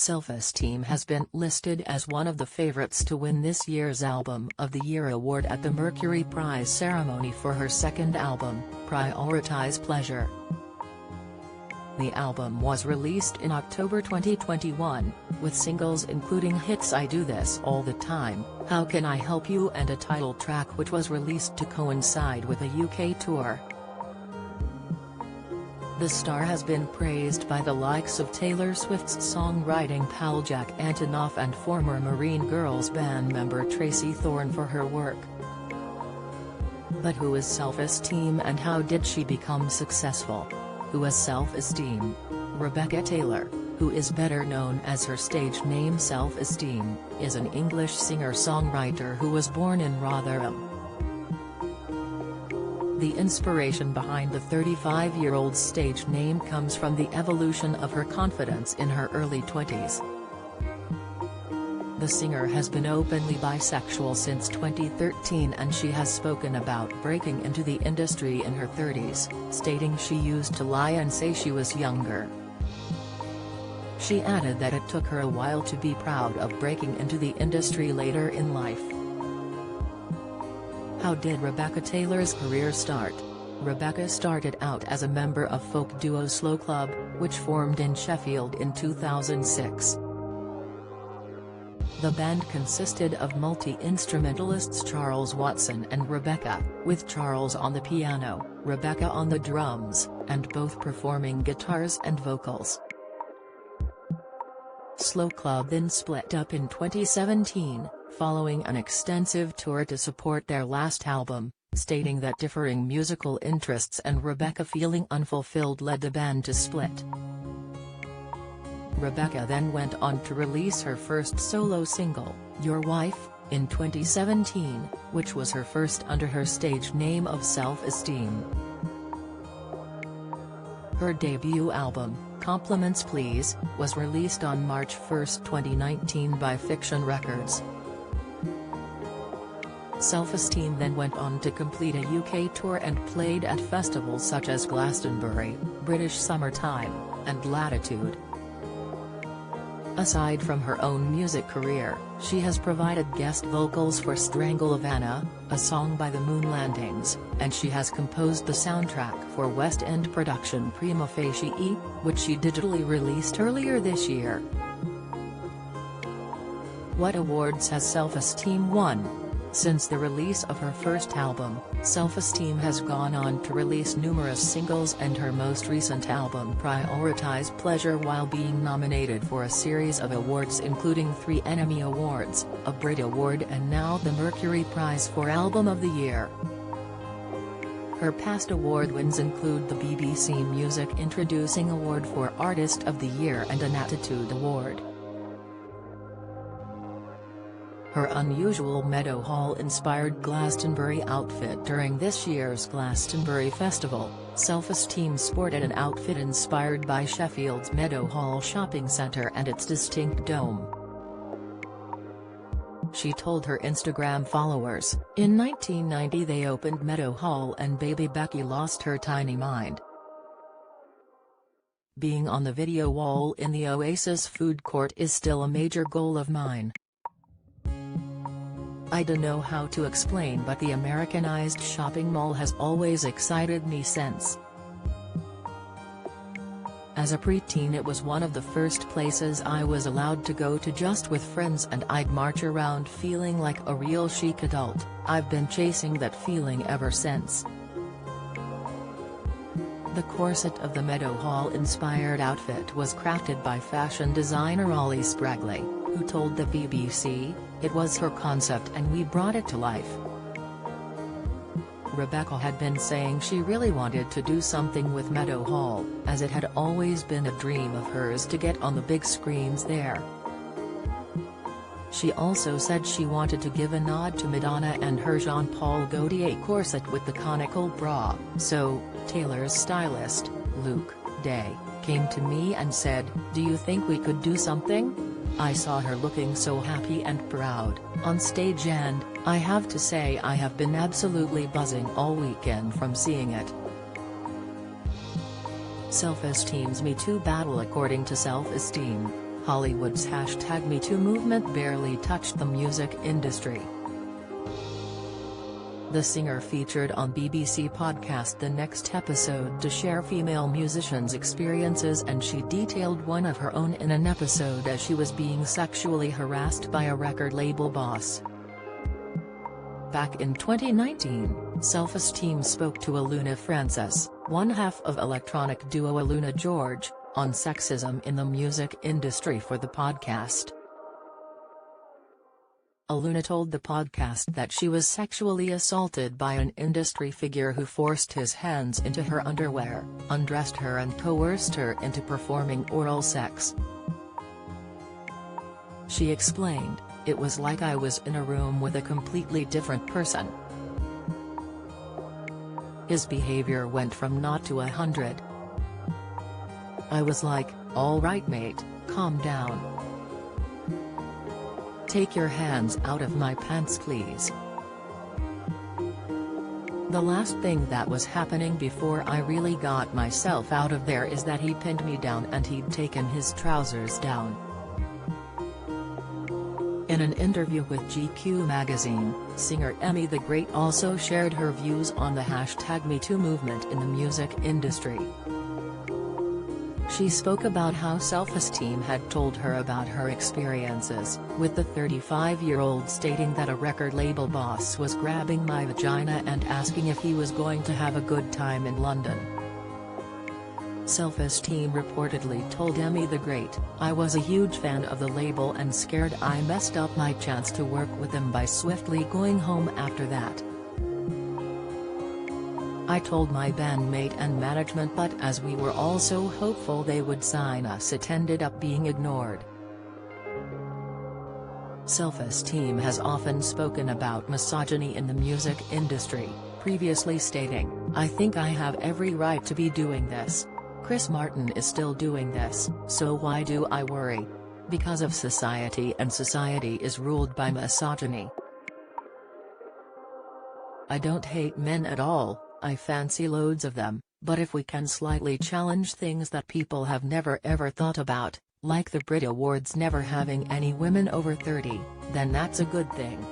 Self Esteem has been listed as one of the favorites to win this year's Album of the Year award at the Mercury Prize ceremony for her second album, Prioritize Pleasure. The album was released in October 2021, with singles including hits I Do This All the Time, How Can I Help You and a title track which was released to coincide with a UK tour. The star has been praised by the likes of Taylor Swift's songwriting pal Jack Antonoff and former Marine Girls band member Tracy Thorn for her work. But who is Self Esteem and how did she become successful? Who is Self Esteem? Rebecca Taylor, who is better known as her stage name Self Esteem, is an English singer-songwriter who was born in Rotherham. The inspiration behind the 35-year-old's stage name comes from the evolution of her confidence in her early 20s. The singer has been openly bisexual since 2013 and she has spoken about breaking into the industry in her 30s, stating she used to lie and say she was younger. She added that it took her a while to be proud of breaking into the industry later in life. How did Rebecca Taylor's career start? Rebecca started out as a member of folk duo Slow Club, which formed in Sheffield in 2006. The band consisted of multi-instrumentalists Charles Watson and Rebecca, with Charles on the piano, Rebecca on the drums, and both performing guitars and vocals. Slow Club then split up in 2017, following an extensive tour to support their last album, stating that differing musical interests and Rebecca feeling unfulfilled led the band to split. Rebecca then went on to release her first solo single, Your Wife, in 2017, which was her first under her stage name of Self Esteem. Her debut album, Compliments Please, was released on March 1, 2019 by Fiction Records. Self Esteem then went on to complete a UK tour and played at festivals such as Glastonbury, British Summertime, and Latitude. Aside from her own music career, she has provided guest vocals for Strangle Havana, a song by the Moon Landings, and she has composed the soundtrack for West End production Prima Facie, which she digitally released earlier this year. What awards has Self Esteem won? Since the release of her first album, Self Esteem has gone on to release numerous singles and her most recent album Prioritize Pleasure while being nominated for a series of awards including 3 Enemy Awards, a Brit Award and now the Mercury Prize for Album of the Year. Her past award wins include the BBC Music Introducing Award for Artist of the Year and an Attitude Award. Her unusual Meadowhall-inspired Glastonbury outfit during this year's Glastonbury Festival, Self Esteem sported an outfit inspired by Sheffield's Meadowhall shopping centre and its distinct dome. She told her Instagram followers, "In 1990 they opened Meadowhall and baby Becky lost her tiny mind. Being on the video wall in the Oasis food court is still a major goal of mine. I don't know how to explain but the Americanized shopping mall has always excited me since. As a preteen it was one of the first places I was allowed to go to just with friends and I'd march around feeling like a real chic adult. I've been chasing that feeling ever since." The corset of the Meadowhall-inspired outfit was crafted by fashion designer Ollie Spragley, who told the BBC, "It was her concept and we brought it to life." Rebecca had been saying she really wanted to do something with Meadowhall, as it had always been a dream of hers to get on the big screens there. She also said she wanted to give a nod to Madonna and her Jean-Paul Gaultier corset with the conical bra, so, Taylor's stylist, Luke Day, came to me and said, "Do you think we could do something?" I saw her looking so happy and proud on stage and, I have to say I have been absolutely buzzing all weekend from seeing it. Self Esteem's MeToo battle. According to Self Esteem, Hollywood's #MeToo movement barely touched the music industry. The singer featured on BBC podcast The Next Episode to share female musicians' experiences, and she detailed one of her own in an episode as she was being sexually harassed by a record label boss. Back in 2019, Self Esteem spoke to Aluna Francis, one half of electronic duo Aluna George, on sexism in the music industry for the podcast. Aluna told the podcast that she was sexually assaulted by an industry figure who forced his hands into her underwear, undressed her and coerced her into performing oral sex. She explained, "It was like I was in a room with a completely different person. His behavior went from 0 to 100. I was like, all right mate, calm down. Take your hands out of my pants please." The last thing that was happening before I really got myself out of there is that he pinned me down and he'd taken his trousers down. In an interview with GQ magazine, singer Emmy the Great also shared her views on the #MeToo movement in the music industry. She spoke about how Self-Esteem had told her about her experiences, with the 35-year-old stating that a record label boss was grabbing my vagina and asking if he was going to have a good time in London. Self-Esteem reportedly told Emmy the Great, "I was a huge fan of the label and scared I messed up my chance to work with them by swiftly going home after that. I told my bandmate and management, but as we were all so hopeful they would sign us, it ended up being ignored." Self-Esteem has often spoken about misogyny in the music industry, previously stating, "I think I have every right to be doing this. Chris Martin is still doing this, so why do I worry? Because of society, and society is ruled by misogyny. I don't hate men at all, I fancy loads of them, but if we can slightly challenge things that people have never ever thought about, like the Brit Awards never having any women over 30, then that's a good thing."